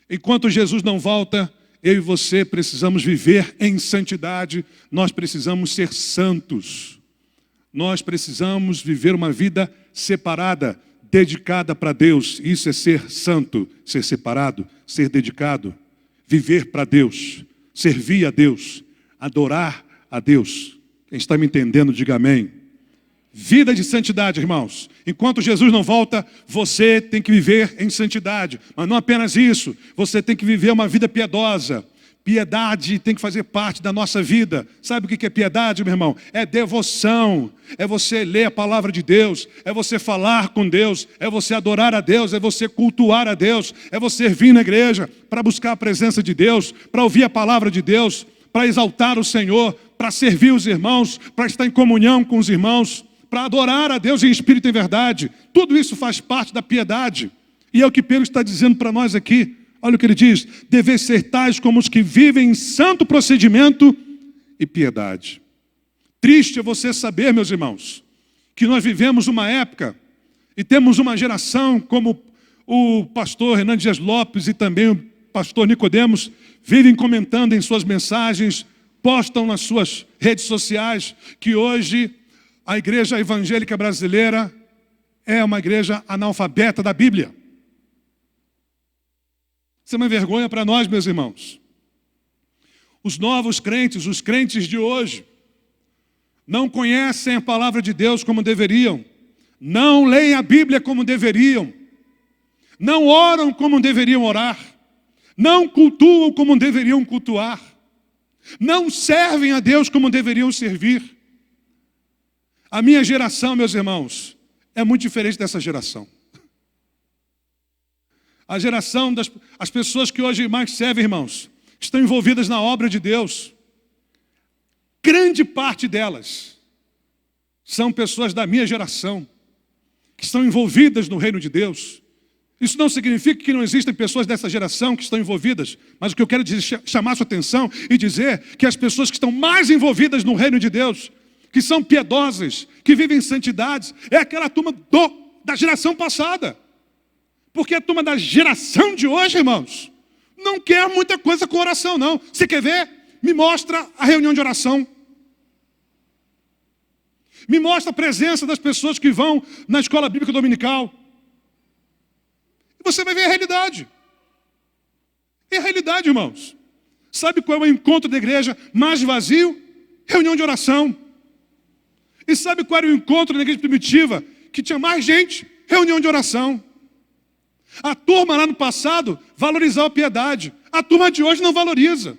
[SPEAKER 1] Enquanto Jesus não volta, eu e você precisamos viver em santidade, nós precisamos ser santos. Nós precisamos viver uma vida separada, dedicada para Deus. Isso é ser santo, ser separado, ser dedicado. Viver para Deus, servir a Deus, adorar a Deus. Quem está me entendendo, diga amém. Vida de santidade, irmãos. Enquanto Jesus não volta, você tem que viver em santidade. Mas não apenas isso, você tem que viver uma vida piedosa. Piedade tem que fazer parte da nossa vida. Sabe o que é piedade, meu irmão? É devoção. É você ler a palavra de Deus. É você falar com Deus. É você adorar a Deus. É você cultuar a Deus. É você vir na igreja para buscar a presença de Deus, para ouvir a palavra de Deus, para exaltar o Senhor, para servir os irmãos, para estar em comunhão com os irmãos, para adorar a Deus em espírito e em verdade. Tudo isso faz parte da piedade. E é o que Pedro está dizendo para nós aqui. Olha o que ele diz. Deveis ser tais como os que vivem em santo procedimento e piedade. Triste é você saber, meus irmãos, que nós vivemos uma época e temos uma geração como o pastor Renan Dias Lopes e também o pastor Nicodemos vivem comentando em suas mensagens, postam nas suas redes sociais que hoje a igreja evangélica brasileira é uma igreja analfabeta da Bíblia. Isso é uma vergonha para nós, meus irmãos. Os novos crentes, os crentes de hoje, não conhecem a palavra de Deus como deveriam, não leem a Bíblia como deveriam, não oram como deveriam orar, não cultuam como deveriam cultuar, não servem a Deus como deveriam servir. A minha geração, meus irmãos, é muito diferente dessa geração. A geração as pessoas que hoje mais servem, irmãos, estão envolvidas na obra de Deus. Grande parte delas são pessoas da minha geração, que estão envolvidas no reino de Deus. Isso não significa que não existem pessoas dessa geração que estão envolvidas, mas o que eu quero dizer, chamar a sua atenção e dizer que as pessoas que estão mais envolvidas no reino de Deus, que são piedosas, que vivem em santidades, é aquela turma da geração passada. Porque a turma da geração de hoje, irmãos, não quer muita coisa com oração, não. Você quer ver? Me mostra a reunião de oração. Me mostra a presença das pessoas que vão na escola bíblica dominical. E você vai ver a realidade. É a realidade, irmãos. Sabe qual é o encontro da igreja mais vazio? Reunião de oração. E sabe qual era o encontro da igreja primitiva? Que tinha mais gente? Reunião de oração. A turma lá no passado valorizava a piedade. A turma de hoje não valoriza.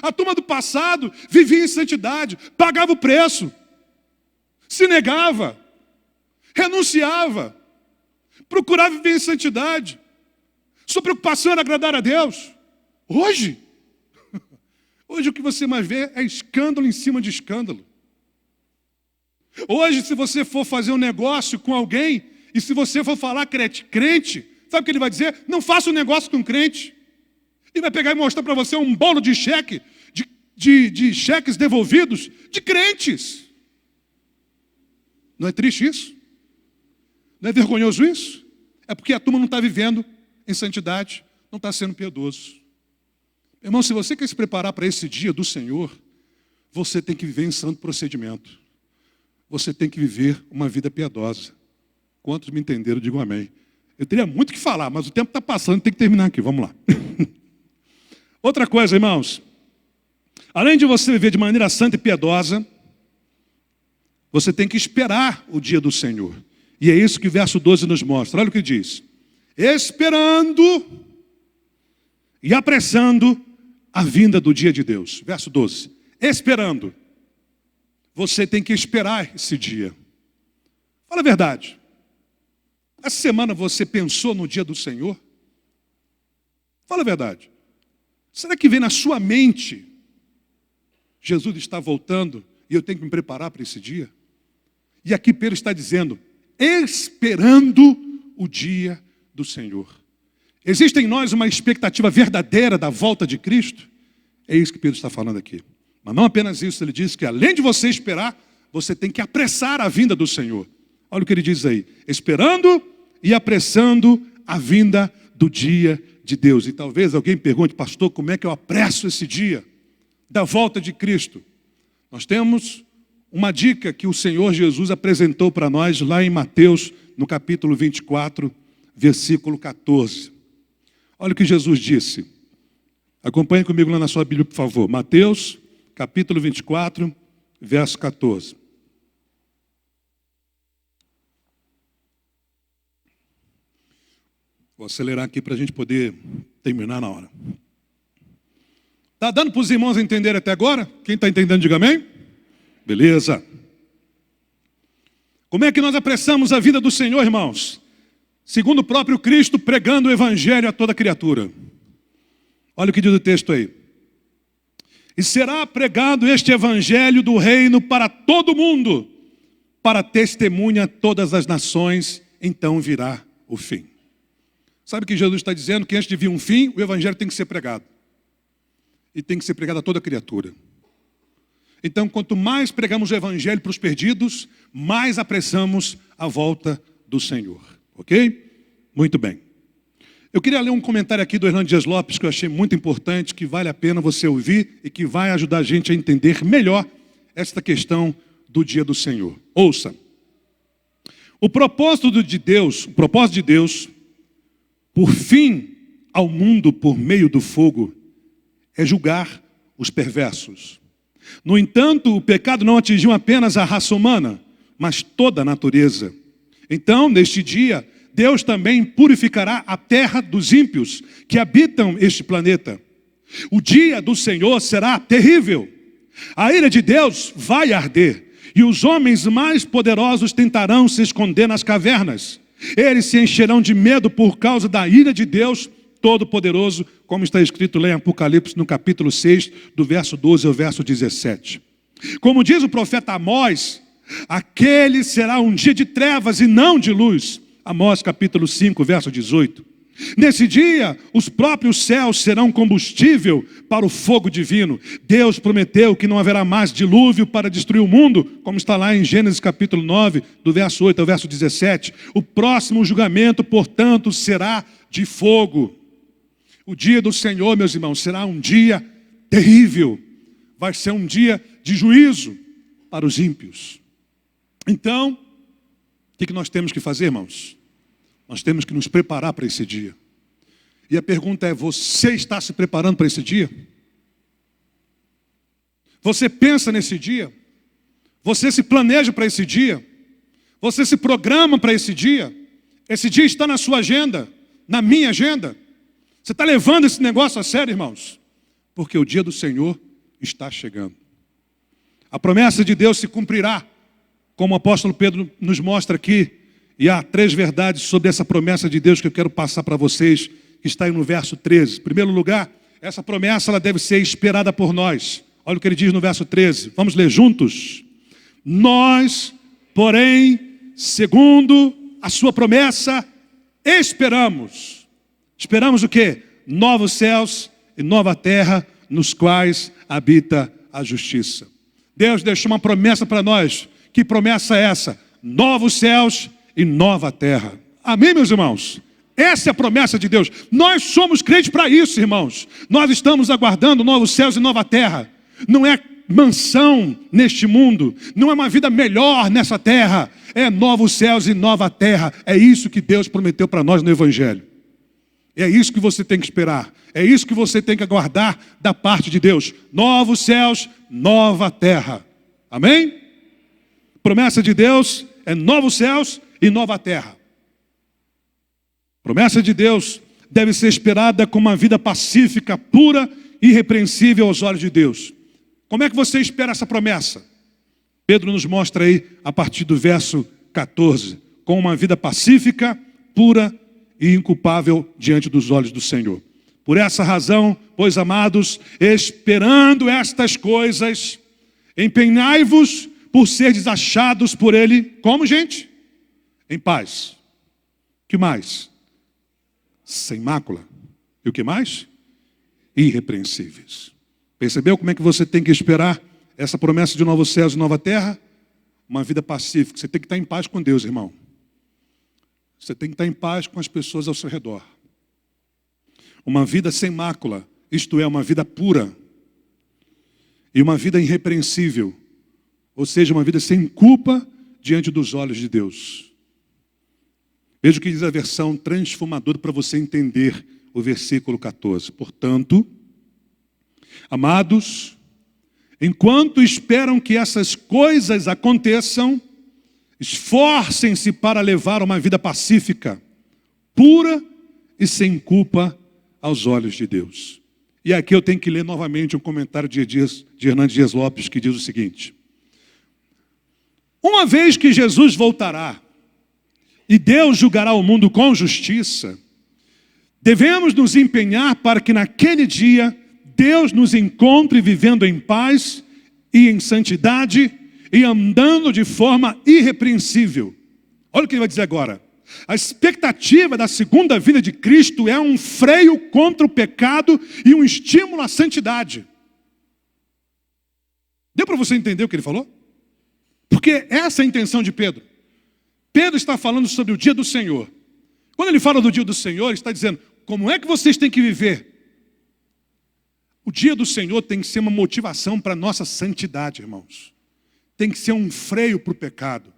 [SPEAKER 1] A turma do passado vivia em santidade, pagava o preço, se negava, renunciava, procurava viver em santidade. Sua preocupação era agradar a Deus. Hoje o que você mais vê é escândalo em cima de escândalo. Hoje, se você for fazer um negócio com alguém, e se você for falar crente, sabe o que ele vai dizer? Não faça um negócio com crente. Ele vai pegar e mostrar para você um bolo de cheque, de cheques devolvidos de crentes. Não é triste isso? Não é vergonhoso isso? É porque a turma não está vivendo em santidade, não está sendo piedoso. Irmão, se você quer se preparar para esse dia do Senhor, você tem que viver em santo procedimento. Você tem que viver uma vida piedosa. Quantos me entenderam, digam amém. Eu teria muito o que falar, mas o tempo está passando, tem que terminar aqui, vamos lá. Outra coisa, irmãos. Além de você viver de maneira santa e piedosa, você tem que esperar o dia do Senhor. E é isso que o verso 12 nos mostra. Olha o que diz. Esperando e apressando a vinda do dia de Deus. Verso 12. Esperando. Você tem que esperar esse dia. Fala a verdade. Essa semana você pensou no dia do Senhor? Fala a verdade. Será que vem na sua mente, Jesus está voltando e eu tenho que me preparar para esse dia? E aqui Pedro está dizendo, esperando o dia do Senhor. Existe em nós uma expectativa verdadeira da volta de Cristo? É isso que Pedro está falando aqui. Mas não apenas isso, ele diz que além de você esperar, você tem que apressar a vinda do Senhor. Olha o que ele diz aí, esperando e apressando a vinda do dia de Deus. E talvez alguém pergunte, pastor, como é que eu apresso esse dia da volta de Cristo? Nós temos uma dica que o Senhor Jesus apresentou para nós lá em Mateus, no capítulo 24, versículo 14. Olha o que Jesus disse. Acompanhe comigo lá na sua Bíblia, por favor. Mateus, capítulo 24, verso 14. Vou acelerar aqui para a gente poder terminar na hora. Está dando para os irmãos entender até agora? Quem está entendendo, diga amém. Beleza. Como é que nós apressamos a vida do Senhor, irmãos? Segundo o próprio Cristo, pregando o Evangelho a toda criatura. Olha o que diz o texto aí. E será pregado este Evangelho do reino para todo mundo, para testemunha a todas as nações, então virá o fim. Sabe o que Jesus está dizendo? Que antes de vir um fim, o Evangelho tem que ser pregado. E tem que ser pregado a toda criatura. Então, quanto mais pregamos o Evangelho para os perdidos, mais apressamos a volta do Senhor. Ok? Muito bem. Eu queria ler um comentário aqui do Hernando Dias Lopes, que eu achei muito importante, que vale a pena você ouvir e que vai ajudar a gente a entender melhor esta questão do dia do Senhor. Ouça. O propósito de Deus, por fim ao mundo por meio do fogo, é julgar os perversos. No entanto, o pecado não atingiu apenas a raça humana, mas toda a natureza. Então, neste dia, Deus também purificará a terra dos ímpios que habitam este planeta. O dia do Senhor será terrível. A ira de Deus vai arder, e os homens mais poderosos tentarão se esconder nas cavernas. Eles se encherão de medo por causa da ira de Deus Todo-Poderoso, como está escrito lá em Apocalipse, no capítulo 6, do verso 12 ao verso 17. Como diz o profeta Amós, aquele será um dia de trevas e não de luz. Amós capítulo 5, verso 18. Nesse dia, os próprios céus serão combustível para o fogo divino. Deus prometeu que não haverá mais dilúvio para destruir o mundo, como está lá em Gênesis capítulo 9, do verso 8 ao verso 17. O próximo julgamento, portanto, será de fogo. O dia do Senhor, meus irmãos, será um dia terrível. Vai ser um dia de juízo para os ímpios. Então, o que nós temos que fazer, irmãos? Nós temos que nos preparar para esse dia. E a pergunta é, você está se preparando para esse dia? Você pensa nesse dia? Você se planeja para esse dia? Você se programa para esse dia? Esse dia está na sua agenda, na minha agenda. Você está levando esse negócio a sério, irmãos? Porque o dia do Senhor está chegando. A promessa de Deus se cumprirá, como o apóstolo Pedro nos mostra aqui. E há 3 verdades sobre essa promessa de Deus que eu quero passar para vocês, que está aí no verso 13. Em primeiro lugar, essa promessa ela deve ser esperada por nós. Olha o que ele diz no verso 13. Vamos ler juntos? Nós porém, segundo a sua promessa, esperamos. Esperamos o quê? Novos céus e nova terra, nos quais habita a justiça. Deus deixou uma promessa para nós. Que promessa é essa? Novos céus e nova terra. Amém, meus irmãos? Essa é a promessa de Deus. Nós somos crentes para isso, irmãos. Nós estamos aguardando novos céus e nova terra. Não é mansão neste mundo, não é uma vida melhor nessa terra, é novos céus e nova terra. É isso que Deus prometeu para nós no Evangelho. É isso que você tem que esperar, é isso que você tem que aguardar da parte de Deus. Novos céus, nova terra. Amém? Promessa de Deus é novos céus e nova terra. Promessa de Deus deve ser esperada com uma vida pacífica, pura e irrepreensível aos olhos de Deus. Como é que você espera essa promessa? Pedro nos mostra aí, a partir do verso 14, com uma vida pacífica, pura e inculpável diante dos olhos do Senhor. Por essa razão, pois amados, esperando estas coisas, empenhai-vos por serdes achados por Ele, como gente? Em paz. Que mais? Sem mácula. E o que mais? Irrepreensíveis. Percebeu como é que você tem que esperar essa promessa de novos céus e nova terra? Uma vida pacífica. Você tem que estar em paz com Deus, irmão. Você tem que estar em paz com as pessoas ao seu redor. Uma vida sem mácula, isto é, uma vida pura. E uma vida irrepreensível. Ou seja, uma vida sem culpa diante dos olhos de Deus. Veja o que diz a versão transformadora para você entender o versículo 14. Portanto, amados, enquanto esperam que essas coisas aconteçam, esforcem-se para levar uma vida pacífica, pura e sem culpa aos olhos de Deus. E aqui eu tenho que ler novamente um comentário de Hernandes Dias Lopes, que diz o seguinte: uma vez que Jesus voltará e Deus julgará o mundo com justiça, devemos nos empenhar para que naquele dia Deus nos encontre vivendo em paz e em santidade e andando de forma irrepreensível. Olha o que ele vai dizer agora. A expectativa da segunda vinda de Cristo é um freio contra o pecado e um estímulo à santidade. Deu para você entender o que ele falou? Porque essa é a intenção de Pedro. Pedro está falando sobre o dia do Senhor. Quando ele fala do dia do Senhor, ele está dizendo, como é que vocês têm que viver? O dia do Senhor tem que ser uma motivação para a nossa santidade, irmãos. Tem que ser um freio para o pecado.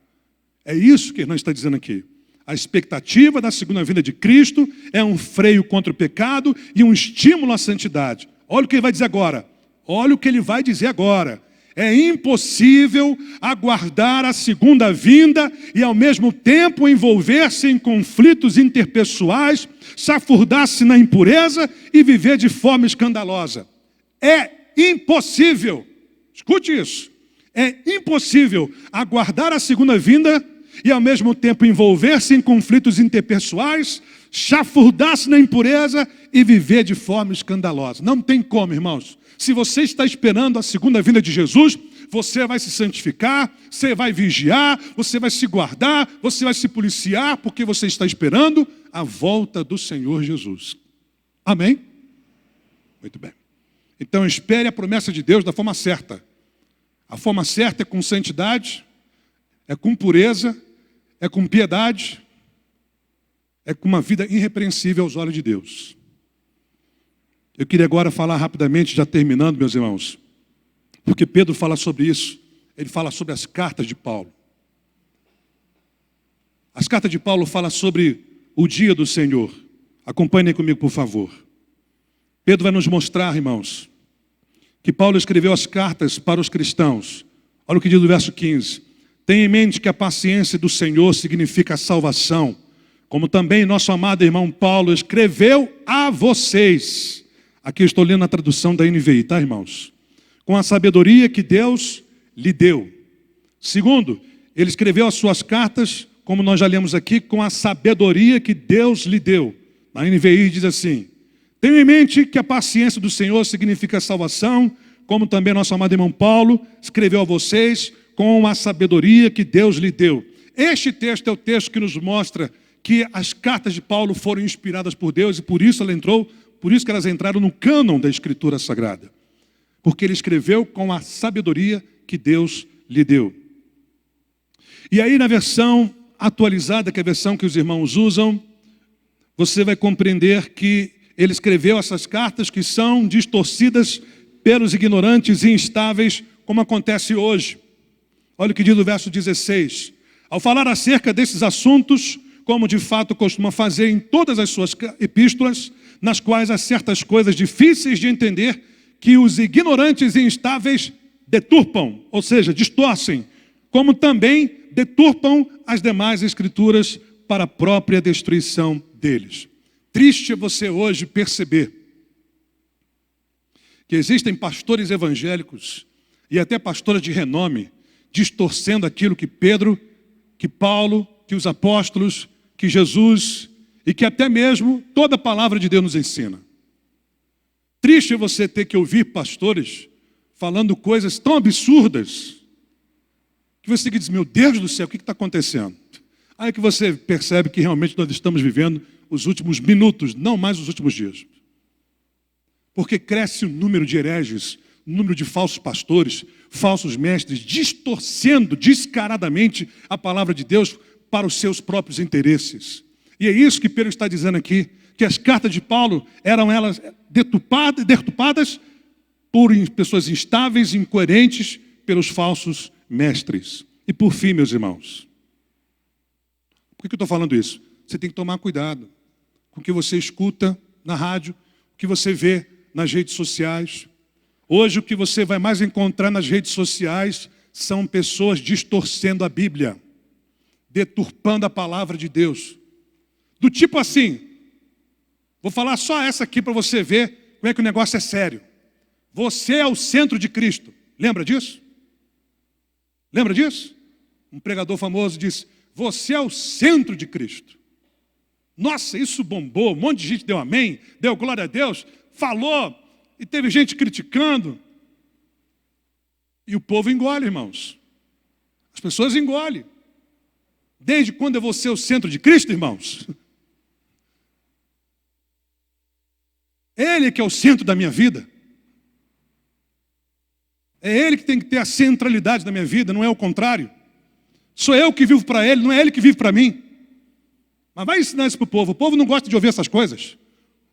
[SPEAKER 1] É isso que ele está dizendo aqui. A expectativa da segunda vinda de Cristo é um freio contra o pecado e um estímulo à santidade. Olha o que ele vai dizer agora. Olha o que ele vai dizer agora. É impossível aguardar a segunda vinda e ao mesmo tempo envolver-se em conflitos interpessoais, chafurdar-se na impureza e viver de forma escandalosa. É impossível. Escute isso. É impossível aguardar a segunda vinda e ao mesmo tempo envolver-se em conflitos interpessoais, chafurdar-se na impureza e viver de forma escandalosa. Não tem como, irmãos. Se você está esperando a segunda vinda de Jesus, você vai se santificar, você vai vigiar, você vai se guardar, você vai se policiar, porque você está esperando a volta do Senhor Jesus. Amém? Muito bem. Então espere a promessa de Deus da forma certa. A forma certa é com santidade, é com pureza, é com piedade, é com uma vida irrepreensível aos olhos de Deus. Eu queria agora falar rapidamente, já terminando, meus irmãos, porque Pedro fala sobre isso. Ele fala sobre as cartas de Paulo. As cartas de Paulo falam sobre o dia do Senhor. Acompanhem comigo, por favor. Pedro vai nos mostrar, irmãos, que Paulo escreveu as cartas para os cristãos. Olha o que diz no verso 15. Tenha em mente que a paciência do Senhor significa a salvação, como também nosso amado irmão Paulo escreveu a vocês. Aqui eu estou lendo a tradução da NVI, tá, irmãos? Com a sabedoria que Deus lhe deu. Segundo, ele escreveu as suas cartas, como nós já lemos aqui, com a sabedoria que Deus lhe deu. Na NVI diz assim: tenha em mente que a paciência do Senhor significa salvação, como também nosso amado irmão Paulo escreveu a vocês, com a sabedoria que Deus lhe deu. Este texto é o texto que nos mostra que as cartas de Paulo foram inspiradas por Deus e por isso que elas entraram no cânon da Escritura Sagrada. Porque ele escreveu com a sabedoria que Deus lhe deu. E aí na versão atualizada, que é a versão que os irmãos usam, você vai compreender que ele escreveu essas cartas que são distorcidas pelos ignorantes e instáveis, como acontece hoje. Olha o que diz o verso 16. Ao falar acerca desses assuntos, como de fato costuma fazer em todas as suas epístolas, nas quais há certas coisas difíceis de entender, que os ignorantes e instáveis deturpam, ou seja, distorcem, como também deturpam as demais escrituras para a própria destruição deles. Triste é você hoje perceber que existem pastores evangélicos e até pastores de renome distorcendo aquilo que Pedro, que Paulo, que os apóstolos, que Jesus e que até mesmo toda a palavra de Deus nos ensina. Triste é você ter que ouvir pastores falando coisas tão absurdas que você diz, meu Deus do céu, o que está acontecendo? Aí que você percebe que realmente nós estamos vivendo os últimos minutos, não mais os últimos dias. Porque cresce o número de hereges, o número de falsos pastores, falsos mestres, distorcendo descaradamente a palavra de Deus para os seus próprios interesses. E é isso que Pedro está dizendo aqui, que as cartas de Paulo eram elas deturpadas por pessoas instáveis, incoerentes, pelos falsos mestres. E por fim, meus irmãos, por que eu estou falando isso? Você tem que tomar cuidado com o que você escuta na rádio, o que você vê nas redes sociais. Hoje o que você vai mais encontrar nas redes sociais são pessoas distorcendo a Bíblia, deturpando a palavra de Deus. Do tipo assim, vou falar só essa aqui para você ver como é que o negócio é sério. Você é o centro de Cristo. Lembra disso? Lembra disso? Um pregador famoso disse, você é o centro de Cristo. Nossa, isso bombou, um monte de gente deu amém, deu glória a Deus, falou, e teve gente criticando. E o povo engole, irmãos. As pessoas engolem. Desde quando eu vou ser o centro de Cristo, irmãos? Ele que é o centro da minha vida. É Ele que tem que ter a centralidade da minha vida, não é o contrário. Sou eu que vivo para Ele, não é Ele que vive para mim. Mas vai ensinar isso para o povo. O povo não gosta de ouvir essas coisas.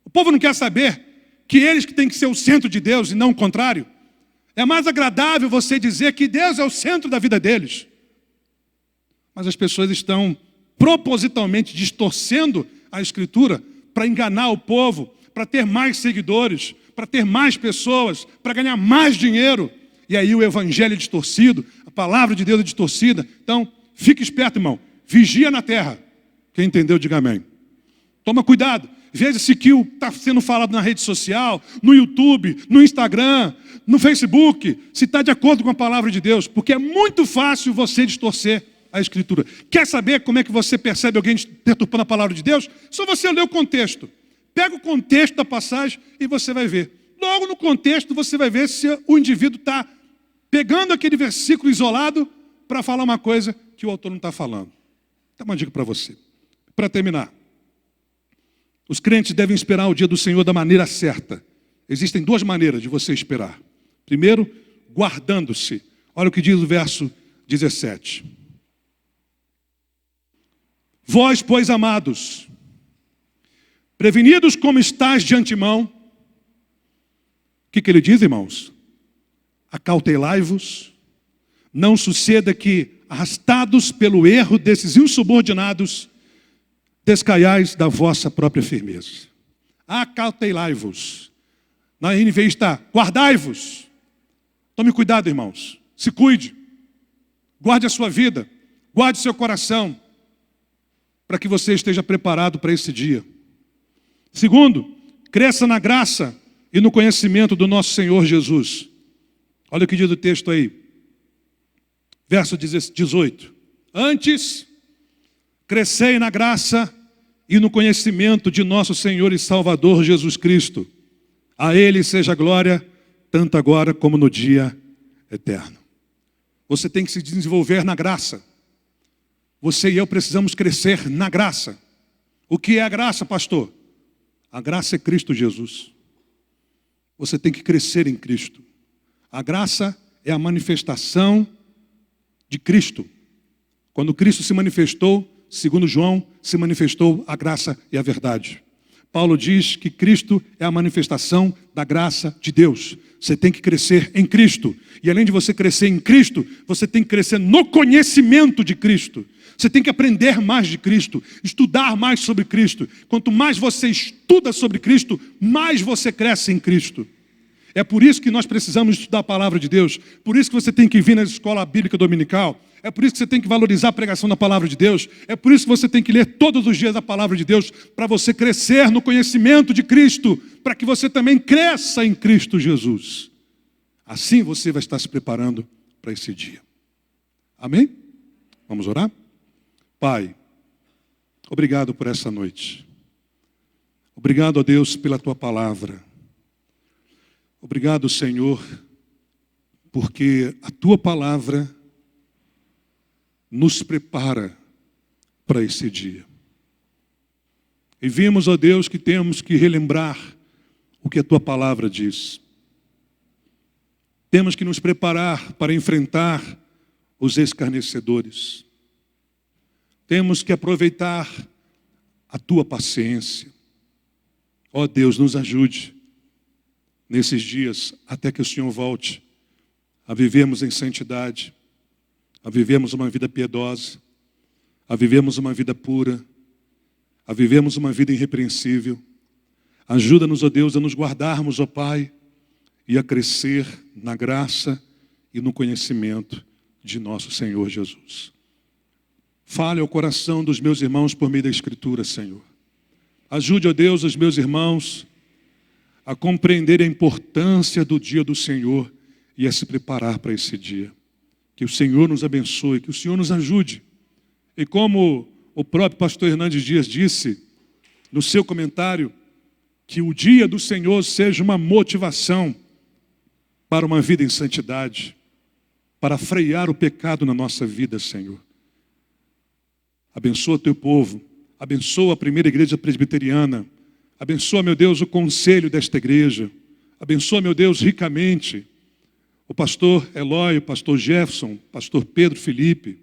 [SPEAKER 1] O povo não quer saber que eles que têm que ser o centro de Deus e não o contrário. É mais agradável você dizer que Deus é o centro da vida deles. Mas as pessoas estão propositalmente distorcendo a Escritura para enganar o povo, para ter mais seguidores, para ter mais pessoas, para ganhar mais dinheiro. E aí o evangelho é distorcido, a palavra de Deus é distorcida. Então, fique esperto, irmão. Vigia na terra. Quem entendeu, diga amém. Toma cuidado. Veja se que está sendo falado na rede social, no YouTube, no Instagram, no Facebook, se está de acordo com a palavra de Deus. Porque é muito fácil você distorcer a Escritura. Quer saber como é que você percebe alguém deturpando a palavra de Deus? Só você ler o contexto. Pega o contexto da passagem e você vai ver. Logo no contexto você vai ver se o indivíduo está pegando aquele versículo isolado para falar uma coisa que o autor não está falando. Dá uma dica para você. Para terminar. Os crentes devem esperar o dia do Senhor da maneira certa. Existem duas maneiras de você esperar. Primeiro, guardando-se. Olha o que diz o verso 17. Vós, pois, amados, prevenidos como estáis de antemão, o que ele diz, irmãos? Acautelai-vos, não suceda que, arrastados pelo erro desses insubordinados, descaiais da vossa própria firmeza. Acautelai-vos. Na NVI está, guardai-vos. Tome cuidado, irmãos. Se cuide. Guarde a sua vida. Guarde seu coração. Para que você esteja preparado para esse dia. Segundo, cresça na graça e no conhecimento do nosso Senhor Jesus. Olha o que diz o texto aí. Verso 18. Antes, crescei na graça e no conhecimento de nosso Senhor e Salvador Jesus Cristo. A Ele seja glória, tanto agora como no dia eterno. Você tem que se desenvolver na graça. Você e eu precisamos crescer na graça. O que é a graça, pastor? A graça é Cristo Jesus. Você tem que crescer em Cristo. A graça é a manifestação de Cristo. Quando Cristo se manifestou, segundo João, se manifestou a graça e a verdade. Paulo diz que Cristo é a manifestação da graça de Deus. Você tem que crescer em Cristo. E além de você crescer em Cristo, você tem que crescer no conhecimento de Cristo. Você tem que aprender mais de Cristo, estudar mais sobre Cristo. Quanto mais você estuda sobre Cristo, mais você cresce em Cristo. É por isso que nós precisamos estudar a palavra de Deus. Por isso que você tem que vir na escola bíblica dominical. É por isso que você tem que valorizar a pregação da palavra de Deus. É por isso que você tem que ler todos os dias a palavra de Deus, para você crescer no conhecimento de Cristo, para que você também cresça em Cristo Jesus. Assim você vai estar se preparando para esse dia. Amém? Vamos orar? Pai, obrigado por essa noite. Obrigado, ó Deus, pela Tua palavra. Obrigado, Senhor, porque a Tua palavra nos prepara para esse dia. E vimos, ó Deus, que temos que relembrar o que a Tua palavra diz. Temos que nos preparar para enfrentar os escarnecedores. Temos que aproveitar a Tua paciência. Ó Deus, nos ajude nesses dias até que o Senhor volte a vivermos em santidade, a vivermos uma vida piedosa, a vivermos uma vida pura, a vivermos uma vida irrepreensível. Ajuda-nos, ó Deus, a nos guardarmos, ó Pai, e a crescer na graça e no conhecimento de nosso Senhor Jesus. Fale ao coração dos meus irmãos por meio da Escritura, Senhor. Ajude, ó Deus, os meus irmãos a compreender a importância do dia do Senhor e a se preparar para esse dia. Que o Senhor nos abençoe, que o Senhor nos ajude. E como o próprio pastor Hernandes Dias disse no seu comentário, que o dia do Senhor seja uma motivação para uma vida em santidade, para frear o pecado na nossa vida, Senhor. Abençoa teu povo, abençoa a primeira igreja presbiteriana, abençoa, meu Deus, o conselho desta igreja, abençoa, meu Deus, ricamente o pastor Eloy, o pastor Jefferson, o pastor Pedro Felipe.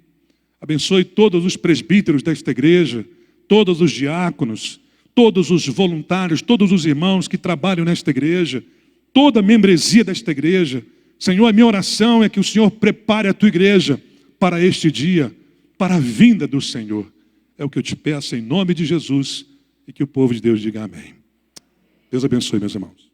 [SPEAKER 1] Abençoe todos os presbíteros desta igreja, todos os diáconos, todos os voluntários, todos os irmãos que trabalham nesta igreja, toda a membresia desta igreja. Senhor, a minha oração é que o Senhor prepare a tua igreja para este dia, para a vinda do Senhor. É o que eu te peço em nome de Jesus e que o povo de Deus diga amém. Deus abençoe, meus irmãos.